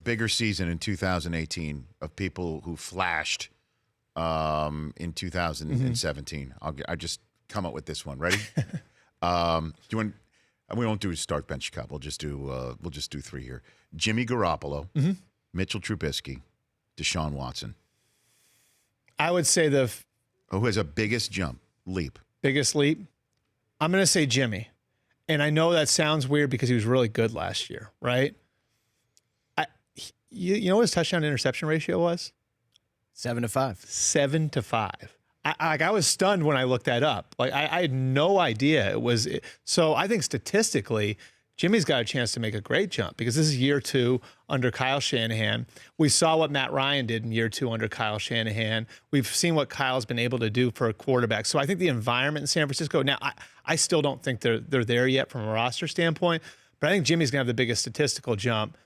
bigger season in 2018 of people who flashed in 2017. I just come up with this one. Ready? Do you want? We won't do a start bench cup. We'll just do 3 here. Jimmy Garoppolo, Mitchell Trubisky, Deshaun Watson. I would say who has a biggest leap? Biggest leap? I'm going to say Jimmy. And I know that sounds weird because he was really good last year, right? You know what his touchdown to interception ratio was? 7-5. 7-5. I was stunned when I looked that up. Like I had no idea it was. So I think statistically, Jimmy's got a chance to make a great jump because this is year 2 under Kyle Shanahan. We saw what Matt Ryan did in year 2 under Kyle Shanahan. We've seen what Kyle's been able to do for a quarterback. So I think the environment in San Francisco, now I still don't think they're there yet from a roster standpoint, but I think Jimmy's going to have the biggest statistical jump.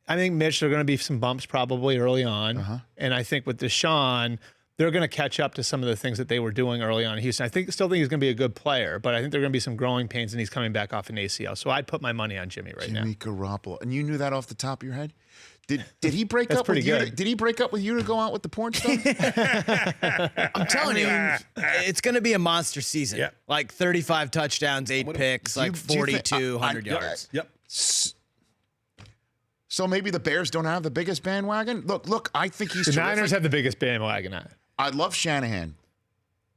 I think Mitch, there are going to be some bumps probably early on. And I think with Deshaun, they're going to catch up to some of the things that they were doing early on in Houston. I still think he's going to be a good player, but I think there are going to be some growing pains, and he's coming back off an ACL. So I'd put my money on Jimmy now. Jimmy Garoppolo, and you knew that off the top of your head. Did he break That's up pretty with you? good. Did he break up with you to go out with the porn star? I'm telling you, it's going to be a monster season. Yeah. Like 35 touchdowns, 8 picks, like 4,200 yards. Yep. So maybe the Bears don't have the biggest bandwagon. Look, I think he's The terrific. Niners have the biggest bandwagon on it. I love Shanahan,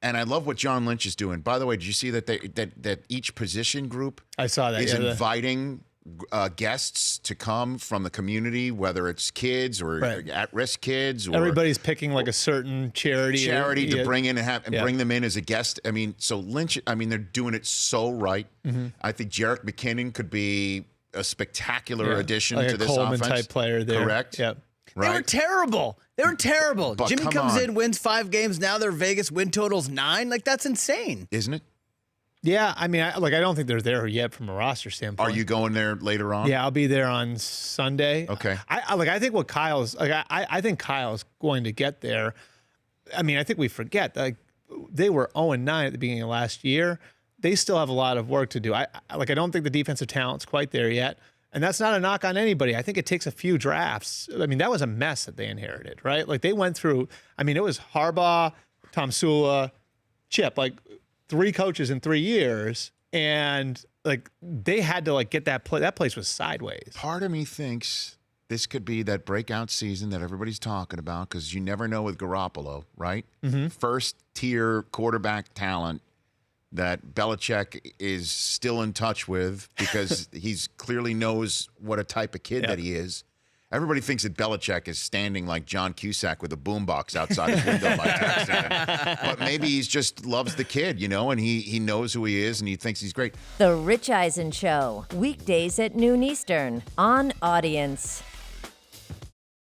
and I love what John Lynch is doing. By the way, did you see that that each position group I saw that is inviting guests to come from the community, whether it's kids or at-risk kids, or everybody's picking like a certain charity to bring in and bring them in as a guest. I mean, so Lynch. I mean, they're doing it so right. I think Jerick McKinnon could be a spectacular addition like to a this Coleman offense. type player there. Correct. Yep. They were terrible. But Jimmy come comes on. in, wins 5 games. Now their Vegas win total's 9. Like, that's insane. Isn't it? Yeah, I mean, I don't think they're there yet from a roster standpoint. Are you going there later on? Yeah, I'll be there on Sunday. Okay. I think what Kyle's I think Kyle's going to get there. I mean, I think we forget like they were 0-9 at the beginning of last year. They still have a lot of work to do. I don't think the defensive talent's quite there yet. And that's not a knock on anybody. I think it takes a few drafts. I mean, that was a mess that they inherited, right? Like they went through, I mean, it was Harbaugh, Tom Sula, Chip, like 3 coaches in 3 years. And like they had to like get that place was sideways. Part of me thinks this could be that breakout season that everybody's talking about because you never know with Garoppolo, right? First tier quarterback talent that Belichick is still in touch with because he's clearly knows what a type of kid that he is. Everybody thinks that Belichick is standing like John Cusack with a boombox outside his window by texting him. But maybe he's just loves the kid, and he knows who he is and he thinks he's great. The Rich Eisen Show, weekdays at noon Eastern on Audience.